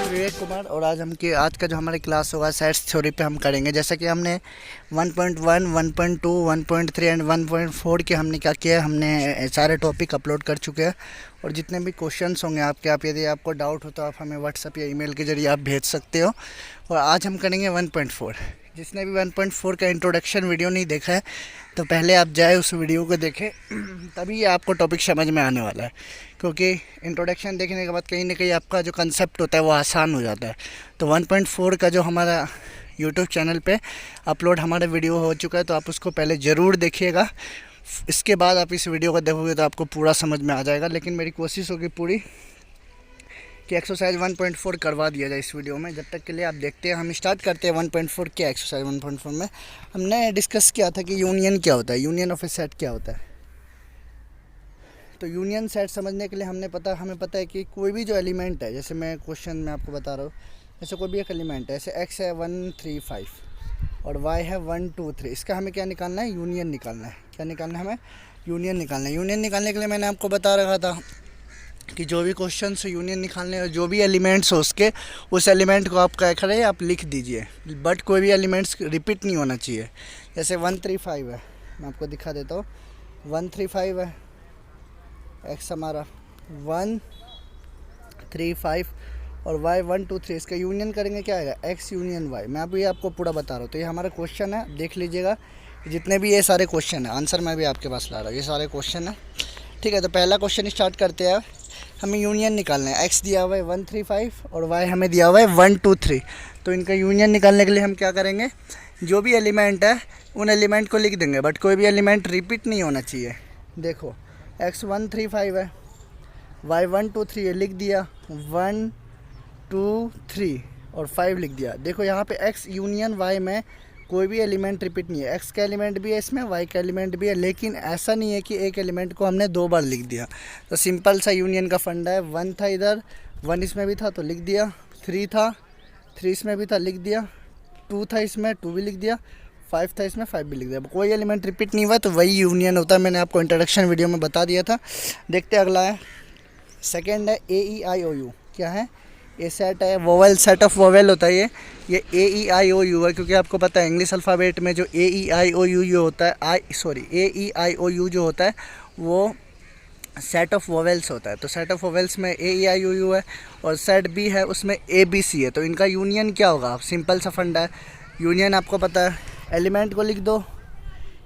विवेक कुमार। और आज का जो हमारी क्लास होगा सेट्स थ्योरी पे हम करेंगे। जैसा कि हमने 1.1, 1.2, 1.3 एंड 1.4 के हमने क्या किया है, हमने सारे टॉपिक अपलोड कर चुके हैं। और जितने भी क्वेश्चंस होंगे आपके, यदि आपको डाउट हो तो आप हमें व्हाट्सएप या ईमेल के जरिए आप भेज सकते हो। और आज हम करेंगे 1.4। जिसने भी 1.4 का इंट्रोडक्शन वीडियो नहीं देखा है तो पहले आप जाए उस वीडियो को देखें, तभी आपको टॉपिक समझ में आने वाला है। क्योंकि इंट्रोडक्शन देखने के बाद कहीं ना कहीं आपका जो कंसेप्ट होता है वो आसान हो जाता है। तो 1.4 का जो हमारा यूट्यूब चैनल पे अपलोड हमारा वीडियो हो चुका है, तो आप उसको पहले ज़रूर देखिएगा। इसके बाद आप इस वीडियो को देखोगे तो आपको पूरा समझ में आ जाएगा। लेकिन मेरी कोशिश होगी पूरी कि एक्सरसाइज 1.4 करवा दिया जाए इस वीडियो में। जब तक के लिए आप देखते हैं, हम स्टार्ट करते हैं 1.4 के। एक्सरसाइज 1.4 में हमने डिस्कस किया था कि यूनियन क्या होता है, यूनियन ऑफ ए सेट क्या होता है। तो यूनियन सेट समझने के लिए हमें पता है कि कोई भी जो एलिमेंट है, जैसे मैं क्वेश्चन में आपको बता रहा हूँ, जैसे कोई भी एक एलिमेंट है, जैसे x है 1 3 5 और y है 1 2 3, इसका हमें क्या निकालना है, यूनियन निकालना है। क्या निकालना है हमें, यूनियन निकालना है। यूनियन निकालने के लिए मैंने आपको बता रखा था कि जो भी क्वेश्चन से यूनियन निकालने और जो भी एलिमेंट्स हो उसके, उस एलिमेंट को आप क्या करें, आप लिख दीजिए। बट कोई भी एलिमेंट्स रिपीट नहीं होना चाहिए। जैसे 1 3 5 है, मैं आपको दिखा देता हूँ। 1 3 5 है, एक्स हमारा 1 3 5 और y 1 2 3, इसका यूनियन करेंगे क्या आएगा, x यूनियन y। मैं अभी आपको पूरा बता रहा हूँ। तो ये हमारा क्वेश्चन है, देख लीजिएगा। जितने भी ये सारे क्वेश्चन है, आंसर मैं भी आपके पास ला रहा हूँ, ये सारे क्वेश्चन है। ठीक है, तो पहला क्वेश्चन स्टार्ट करते हैं। हमें यूनियन निकालना है। x दिया हुआ है 1 3 5 और y हमें दिया हुआ है 1 2 3। तो इनका यूनियन निकालने के लिए हम क्या करेंगे, जो भी एलिमेंट है उन एलिमेंट को लिख देंगे, बट कोई भी एलिमेंट रिपीट नहीं होना चाहिए। देखो x 1 3 5 है, y 1 2 3 है, लिख दिया 1 2 3 और 5 लिख दिया। देखो यहाँ पे x यूनियन y में कोई भी एलिमेंट रिपीट नहीं है। x का एलिमेंट भी है इसमें, y का एलिमेंट भी है, लेकिन ऐसा नहीं है कि एक एलिमेंट को हमने 2 बार लिख दिया। तो सिंपल सा यूनियन का फंडा है। 1 था इधर, 1 इसमें भी था तो लिख दिया, 3 था, 3 इसमें भी था, लिख दिया, 2 था इसमें, 2 भी लिख दिया, 5 था इसमें, 5 भी लिख दिया। कोई एलिमेंट रिपीट नहीं हुआ तो वही यूनियन होता है। मैंने आपको इंट्रोडक्शन वीडियो में बता दिया था। देखते अगला है, सेकेंड है AEIOU। क्या है, ए सेट है, वोवेल, सेट ऑफ वोवेल होता है ये AEIOU है। क्योंकि आपको पता है इंग्लिश अल्फ़ाबेट में जो AEIOU जो होता है, AEIOU जो होता है वो सेट ऑफ वोवेल्स होता है। तो सेट ऑफ वोवेल्स में AEIOU है और सेट बी है उसमें ABC है। तो इनका यूनियन क्या होगा, सिंपल सा फंडा है। यूनियन आपको पता है, एलिमेंट को लिख दो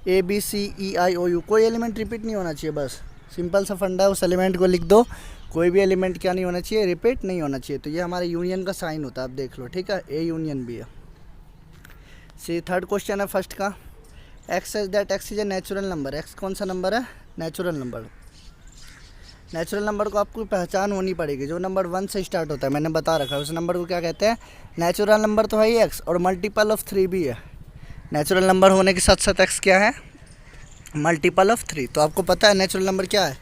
ABCEIOU, कोई एलिमेंट रिपीट नहीं होना चाहिए, बस सिंपल सा फंडा है। उस एलिमेंट को लिख दो, कोई भी एलिमेंट क्या नहीं होना चाहिए, रिपीट नहीं होना चाहिए। तो ये हमारे यूनियन का साइन होता है, आप देख लो। ठीक है, ए यूनियन भी है। सी थर्ड क्वेश्चन है फर्स्ट का, x is that x is a natural number. X कौन सा नंबर है, नेचुरल नंबर। नेचुरल नंबर को आपको पहचान होनी पड़ेगी। जो नंबर 1 से स्टार्ट होता है, मैंने बता रखा है, उस नंबर को क्या कहते हैं, नेचुरल नंबर तो है ही एक्स, और मल्टीपल ऑफ 3 भी है। नेचुरल नंबर होने के साथ साथ एक्स क्या है, मल्टीपल ऑफ 3। तो आपको पता है नेचुरल नंबर क्या है,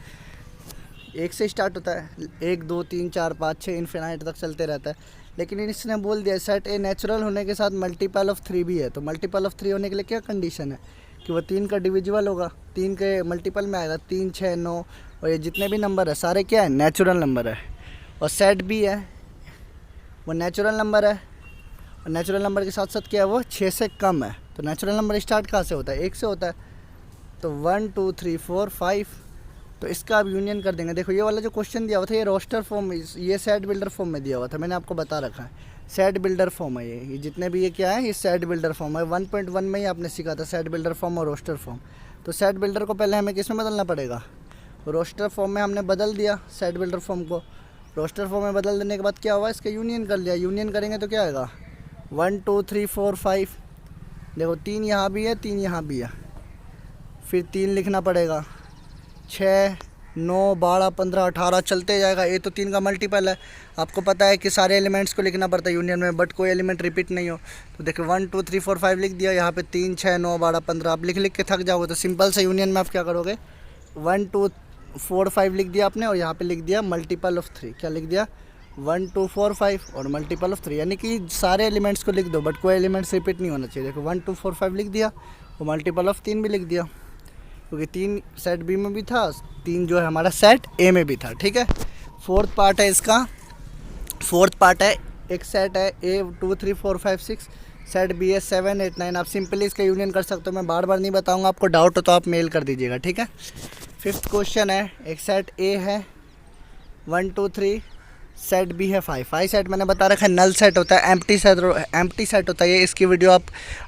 1 से स्टार्ट होता है, 1 2 3 4 5 6 इन्फिनाइट तक चलते रहता है। लेकिन इसने बोल दिया सेट ए नेचुरल होने के साथ मल्टीपल ऑफ 3 भी है। तो मल्टीपल ऑफ 3 होने के लिए क्या कंडीशन है कि वो 3 का डिविजिबल होगा, 3 के मल्टीपल में आएगा, 3 6 9, और ये जितने भी नंबर है सारे क्या है, नेचुरल नंबर है। और सेट भी है, वो नेचुरल नंबर है, और नेचुरल नंबर के साथ साथ क्या है, वो 6 से कम है। तो नेचुरल नंबर स्टार्ट कहाँ से होता है, 1 से होता है। तो 1 2 3 4 5, तो इसका आप यूनियन कर देंगे। देखो ये वाला जो क्वेश्चन दिया हुआ था, ये रोस्टर फॉर्म, ये सेट बिल्डर फॉर्म में दिया हुआ था, मैंने आपको बता रखा है। सेट बिल्डर फॉर्म है ये जितने भी ये क्या है, ये सेट बिल्डर फॉर्म है। 1.1 में ही आपने सीखा था सेट बिल्डर फॉर्म और रोस्टर फॉर्म। तो सेट बिल्डर को पहले हमें किस में बदलना पड़ेगा, रोस्टर फॉर्म में हमने बदल दिया सेट बिल्डर फॉर्म को। रोस्टर फॉर्म में बदल देने के बाद क्या हुआ, इसका यूनियन कर लिया। यूनियन करेंगे तो क्या आएगा, 1 2 3 4 5। देखो 3 यहाँ भी है, 3 यहाँ भी है, फिर 3 लिखना पड़ेगा, 6 9 12 15 18 चलते जाएगा। ये तो 3 का मल्टीपल है। आपको पता है कि सारे एलिमेंट्स को लिखना पड़ता है यूनियन में, बट कोई एलिमेंट रिपीट नहीं हो। तो देखो 1 2 3 4 5 लिख दिया, यहाँ पे 3 6 9 12 15 आप लिख के थक जाओगे। तो सिंपल से यूनियन में आप क्या करोगे, 1 2 4 5 लिख दिया आपने, और यहाँ पे लिख दिया मल्टीपल ऑफ 3। क्या लिख दिया, 1 2 4 5 और मल्टीपल ऑफ 3, यानी कि सारे एलिमेंट्स को लिख दो, बट कोई एलिमेंट्स रिपीट नहीं होना चाहिए। देखो 1 2 4 5 लिख दिया, और मल्टीपल ऑफ 3 भी लिख दिया, क्योंकि 3 सेट बी में भी था, 3 जो है हमारा सेट ए में भी था। ठीक है, फोर्थ पार्ट है इसका, फोर्थ पार्ट है, एक सेट है ए 2 3 4 5 6, सेट बी है 7 8 9। आप सिंपली इसका यूनियन कर सकते हो, मैं बार बार नहीं बताऊंगा, आपको डाउट हो तो आप मेल कर दीजिएगा, ठीक है। फिफ्थ क्वेश्चन है, एक सेट ए है 1 2 3, सेट बी है 5 सेट मैंने बता रखा है नल सेट होता है, एम्प्टी सेट होता है ये। इसकी वीडियो आप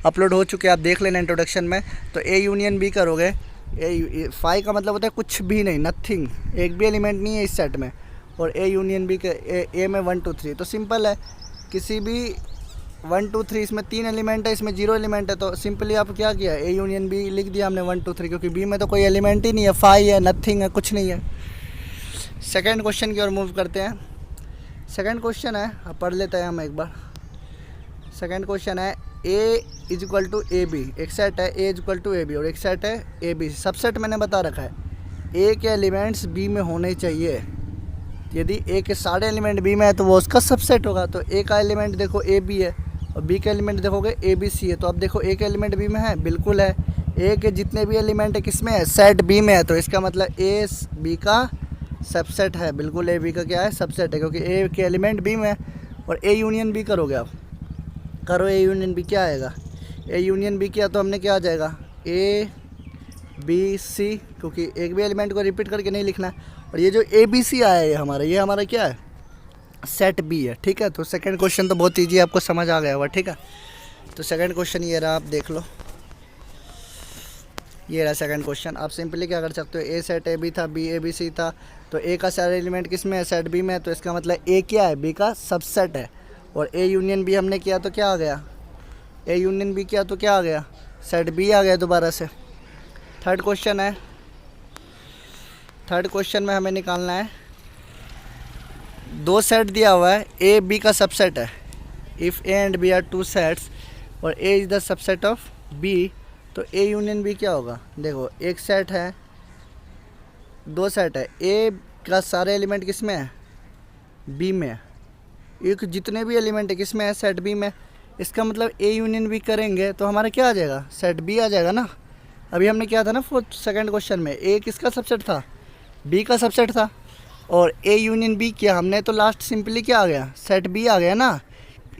अपलोड हो चुके हैं, आप देख लेना इंट्रोडक्शन में। तो ए यूनियन बी करोगे, ए 5 का मतलब होता है कुछ भी नहीं, नथिंग, एक भी एलिमेंट नहीं है इस सेट में। और ए यूनियन बी के ए में 1 2 3, तो सिंपल है, किसी भी 1 2 3 इसमें 3 एलिमेंट है, इसमें 0 एलिमेंट है, तो सिंपली आप क्या किया, ए यूनियन बी लिख दिया हमने 1 2 3, क्योंकि बी में तो कोई एलिमेंट ही नहीं है, 5 है, नथिंग है, कुछ नहीं है। सेकेंड क्वेश्चन की ओर मूव करते हैं। सेकेंड क्वेश्चन है, अब पढ़ लेते हैं हम एक बार। सेकेंड क्वेश्चन है, A is equal to A B, एक सेट है A is equal to A B और एक सेट है ए बी। सबसेट मैंने बता रखा है, ए के एलिमेंट्स बी में होने चाहिए। यदि ए के सारे एलिमेंट बी में है तो वो उसका सबसेट होगा। तो ए का एलिमेंट देखो ए बी है और बी का एलिमेंट देखोगे ए बी सी है, तो अब देखो ए का एलिमेंट बी में है, बिल्कुल है। ए के जितने भी एलिमेंट है किस में है, सेट बी में है, तो इसका मतलब ए बी का सबसेट है, बिल्कुल ए बी का क्या है, सबसेट है, क्योंकि ए के एलिमेंट बी में है। और ए यूनियन बी करोगे आप, करो ए यूनियन बी, क्या आएगा, ए यूनियन बी किया तो हमने क्या आ जाएगा, ए बी सी, क्योंकि एक भी एलिमेंट को रिपीट करके नहीं लिखना है। और ये जो ए बी सी आया है ये हमारा क्या है, सेट बी है, ठीक है। तो सेकंड क्वेश्चन तो बहुत ईजी, आपको समझ आ गया होगा, ठीक है। तो सेकंड क्वेश्चन ये रहा, आप देख लो, ये रहा सेकंड क्वेश्चन। आप सिंपली क्या कर सकते हो, ए सेट ए बी था, बी ए बी सी था, तो ए का सारे एलिमेंट किस में है, सेट बी में है, तो इसका मतलब ए क्या है, बी का सबसेट है। और ए यूनियन बी हमने किया तो क्या आ गया, ए यूनियन बी किया तो क्या आ गया, सेट बी आ गया दोबारा से। थर्ड क्वेश्चन है, थर्ड क्वेश्चन में हमें निकालना है, दो सेट दिया हुआ है, ए बी का सबसेट है, if A and B are two sets और A is the subset of B, तो ए यूनियन बी क्या होगा। देखो एक सेट है, दो सेट है, ए का सारे एलिमेंट किस में है, बी में है, एक जितने भी एलिमेंट है किस में है, सेट बी में। इसका मतलब ए यूनियन बी करेंगे तो हमारा क्या आ जाएगा, सेट बी आ जाएगा ना। अभी हमने क्या था ना फोर्थ सेकंड क्वेश्चन में, ए किसका सबसेट था, बी का सबसेट था, और ए यूनियन बी किया हमने तो लास्ट सिंपली क्या आ गया, सेट बी आ गया ना।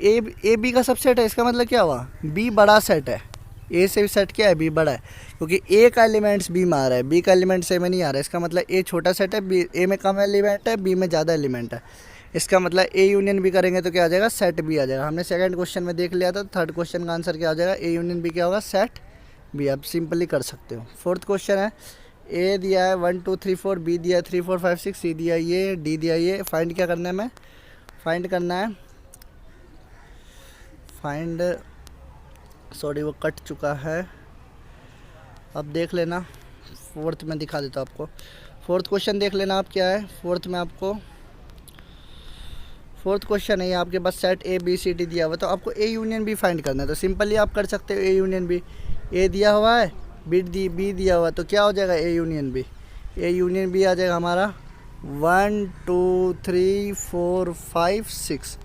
ए बी का सबसेट है, इसका मतलब क्या हुआ, बी बड़ा सेट है, ए से भी सेट क्या है, बी बड़ा है, क्योंकि ए का एलिमेंट्स बी में आ रहा है, बी का एलिमेंट्स ए में नहीं आ रहा है। इसका मतलब ए छोटा सेट है, बी ए में कम एलिमेंट है, बी में ज़्यादा एलिमेंट है। इसका मतलब ए यूनियन बी करेंगे तो क्या आ जाएगा, सेट बी आ जाएगा। हमने सेकंड क्वेश्चन में देख लिया था, थर्ड क्वेश्चन का आंसर क्या आ जाएगा, ए यूनियन बी क्या होगा, सेट बी। आप सिंपली कर सकते हो। फोर्थ क्वेश्चन है, ए दिया है 1 2 3 4, बी दिया है 3 4 5 6, सी दिया ये, डी दिया ये। फाइंड क्या करना है, हमें फाइंड करना है, फाइंड, सॉरी वो कट चुका है, अब देख लेना। फोर्थ में दिखा देता हूँ आपको, फोर्थ क्वेश्चन देख लेना आप क्या है। फोर्थ में आपको, फोर्थ क्वेश्चन है ये, आपके पास set A B C D दिया हुआ, तो आपको ए यूनियन बी फाइंड करना है। तो सिंपली आप कर सकते हो ए यूनियन बी, ए दिया हुआ है, बी दिया हुआ है, तो क्या हो जाएगा A union B. A union B आ जाएगा हमारा 1 2 3 4 5 6,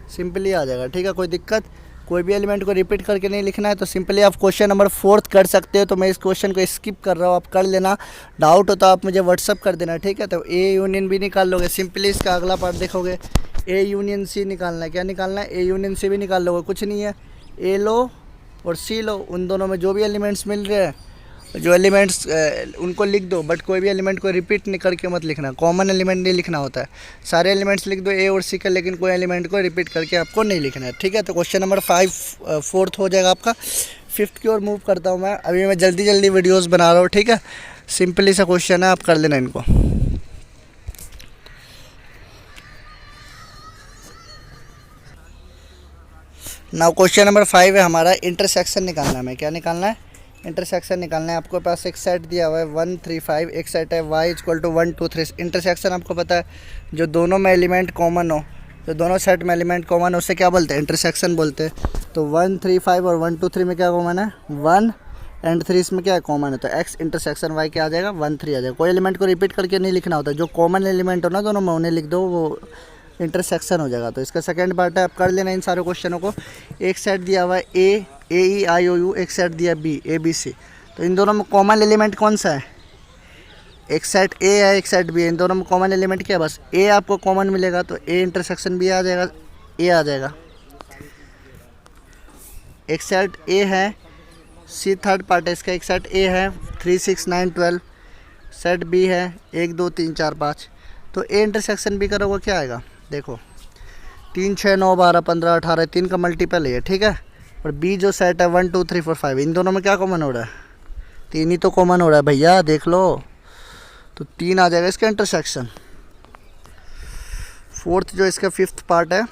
सिंपली आ जाएगा, ठीक है। कोई दिक्कत, कोई भी एलिमेंट को रिपीट करके नहीं लिखना है। तो सिंपली आप क्वेश्चन नंबर फोर्थ कर सकते हो। तो मैं इस क्वेश्चन को स्किप कर रहा हूँ, आप कर लेना, डाउट हो तो आप मुझे व्हाट्सअप कर देना, ठीक है। तो ए यूनियन बी निकाल लोगे, सिंपली इसका अगला पार्ट देखोगे, ए यूनियन सी निकालना है। क्या निकालना है, ए यूनियन सी भी निकाल लोगे, कुछ नहीं है, ए लो और सी लो, उन दोनों में जो भी एलिमेंट्स मिल रहे हैं, जो एलिमेंट्स उनको लिख दो, बट कोई भी एलिमेंट को रिपीट नहीं करके मत लिखना, कॉमन एलिमेंट नहीं लिखना होता है। सारे एलिमेंट्स लिख दो ए और सी का, लेकिन कोई एलिमेंट को रिपीट करके आपको नहीं लिखना है, ठीक है। तो क्वेश्चन नंबर 5 फोर्थ हो जाएगा आपका। फिफ्थ की ओर मूव करता हूँ मैं, अभी मैं जल्दी जल्दी वीडियोज़ बना रहा हूँ, ठीक है। सिंपली सा क्वेश्चन है, आप कर लेना इनको। नाउ क्वेश्चन नंबर 5 है हमारा, इंटरसेक्शन निकालना है हमें। क्या निकालना है, इंटरसेक्शन निकालना है। आपको पास एक सेट दिया हुआ है 1 3 5, एक सेट है y इक्वल टू 1 2 3। इंटरसेक्शन आपको पता है, जो दोनों में एलिमेंट कॉमन हो, जो दोनों सेट में एलिमेंट कॉमन हो, उससे क्या बोलते हैं, इंटरसेक्शन बोलते हैं। तो 1 3 5 और 1 2 3 में क्या कॉमन है, 1 एंड 3 इसमें क्या है, कॉमन है। तो x इंटरसेक्शन y क्या आ जाएगा, 1 3 आ जाएगा। कोई एलिमेंट को रिपीट करके नहीं लिखना होता, जो कॉमन एलिमेंट हो ना दोनों में, उन्हें लिख दो, वो इंटरसेक्शन हो जाएगा। तो इसका सेकंड पार्ट है, आप कर लेना इन सारे क्वेश्चनों को। एक सेट दिया हुआ है ए ई आई ओ यू, एक सेट दिया बी ए बी सी। तो इन दोनों में कॉमन एलिमेंट कौन सा है, एक सेट ए है एक सेट बी है, इन दोनों में कॉमन एलिमेंट क्या है, बस ए आपको कॉमन मिलेगा तो ए इंटरसेक्शन बी आ जाएगा, ए आ जाएगा। एक सेट ए है, सी थर्ड पार्ट है इसका, एक सेट ए है 3 6 9 12, सेट बी है 1 2 3 4 5, तो ए इंटरसेक्शन बी करोगे क्या आएगा, देखो 3 6 9 12 15 18, 3 का मल्टीपल है ठीक है। और बी जो सेट है 1 2 3 4 5, इन दोनों में क्या कॉमन हो रहा है, 3 ही तो कॉमन हो रहा है भैया, देख लो, तो 3 आ जाएगा इसका इंटरसेक्शन। फोर्थ जो इसका फिफ्थ पार्ट है,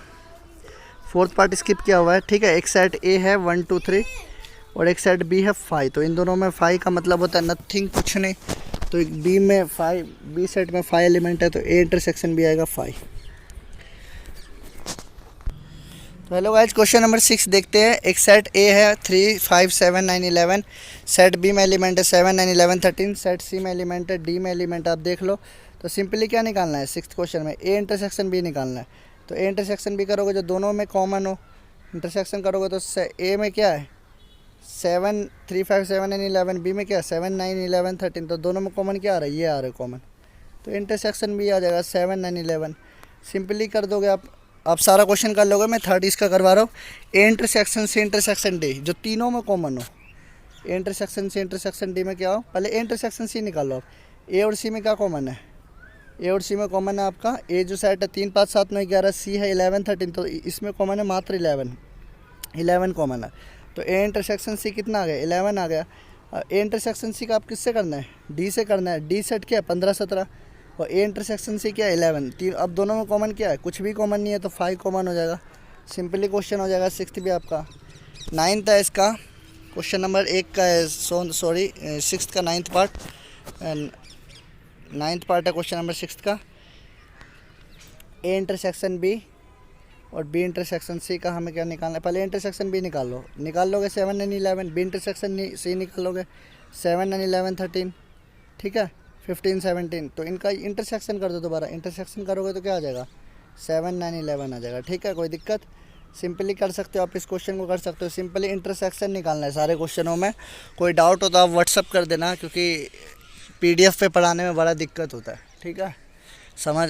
फोर्थ पार्ट स्किप किया हुआ है ठीक है। एक सेट ए है 1 2 3 और एक सेट बी है 5, तो इन दोनों में 5 का मतलब होता है नथिंग, कुछ नहीं, तो एक बी में 5, बी सेट में 5 एलिमेंट है तो ए इंटरसेक्शन भी आएगा 5। तो हेलो गाइस, क्वेश्चन नंबर 6 देखते हैं। एक सेट ए है 3 5 7 9 11, सेट बी में एलिमेंट है 7 9 11 13, सेट सी में एलिमेंट है, डी में एलिमेंट आप देख लो। तो सिंपली क्या निकालना है, सिक्स्थ क्वेश्चन में ए इंटरसेक्शन बी निकालना है। तो ए इंटरसेक्शन बी करोगे जो दोनों में कॉमन हो, इंटरसेक्शन करोगे तो ए में क्या है 7 3 5 7 9 11, बी में क्या है 7 9 11 13, तो दोनों में कॉमन क्या आ रहा है, ये आ रहा है कॉमन, तो इंटरसेक्शन भी आ जाएगा 7 9 11। सिंपली कर दोगे आप सारा क्वेश्चन कर लोगे, मैं थर्ड इसका करवा रहा हूँ। A intersection C intersection D जो तीनों में कॉमन हो, A intersection C intersection D में क्या हो, पहले ए इंटरसेक्शन सी निकालो आप। ए और सी में क्या कॉमन है, ए और सी में कॉमन है आपका ए जो सेट है 3 5 7 9 11, सी है 11 13, तो इसमें कॉमन है मात्र 11 कॉमन है। तो ए इंटरसेक्शन सी कितना आ गया 11 आ गया। ए इंटरसेक्शन सी का आप किससे करना है, डी से करना है, डी सेट क्या है 15 17, और ए इंटरसेक्शन सी क्या है 11, तीन, अब दोनों में कॉमन क्या है, कुछ भी कॉमन नहीं है तो 5 कॉमन हो जाएगा। सिंपली क्वेश्चन हो जाएगा सिक्स्थ भी आपका। नाइन्थ है इसका, क्वेश्चन नंबर 1 का है, सिक्स्थ का नाइन्थ पार्ट है क्वेश्चन नंबर 6 का। ए इंटरसेक्शन बी और बी इंटरसेक्शन सी का हमें क्या निकालना है, पहले इंटरसेक्शन बी निकाल लोगे 7 9 11, बी इंटरसेक्शन सी निकालोगे 7 9 11 13 ठीक है, 15 17, तो इनका इंटरसेक्शन कर दो दोबारा, इंटरसेक्शन करोगे तो क्या आ जाएगा 7 9 11 आ जाएगा ठीक है। कोई दिक्कत, सिंपली कर सकते हो आप, इस क्वेश्चन को कर सकते हो। सिंपली इंटरसेक्शन निकालना है सारे क्वेश्चनों में। कोई डाउट हो तो आप व्हाट्सअप कर देना, क्योंकि पीडीएफ पे पढ़ाने में बड़ा दिक्कत होता है ठीक है।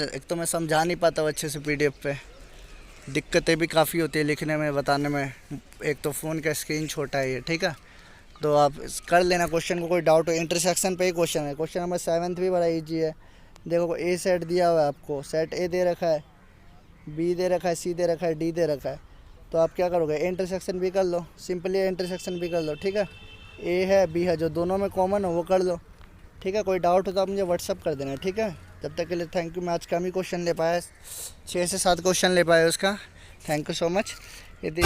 एक तो मैं समझा नहीं पाता हूँ अच्छे से पीडीएफ पे, दिक्कतें भी काफ़ी होती है लिखने में बताने में, एक तो फ़ोन का स्क्रीन छोटा है ये ठीक है। तो आप कर लेना क्वेश्चन को, कोई डाउट हो। इंटरसेक्शन पे ही क्वेश्चन है, क्वेश्चन नंबर 7 भी बड़ा इजी है। देखो ए सेट दिया हुआ है आपको, सेट ए दे रखा है, बी दे रखा है, सी दे रखा है, डी दे रखा है, तो आप क्या करोगे ए इंटरसेक्शन भी कर लो, सिंपली इंटरसेक्शन भी कर लो ठीक है। ए है बी है जो दोनों में कॉमन हो वो कर लो ठीक है। कोई डाउट हो तो आप मुझे व्हाट्सअप कर देना ठीक है। जब तक के लिए थैंक यू। मैं आज कम ही क्वेश्चन ले पाया, 6 से 7 क्वेश्चन ले पाया उसका, थैंक यू सो मच। यदि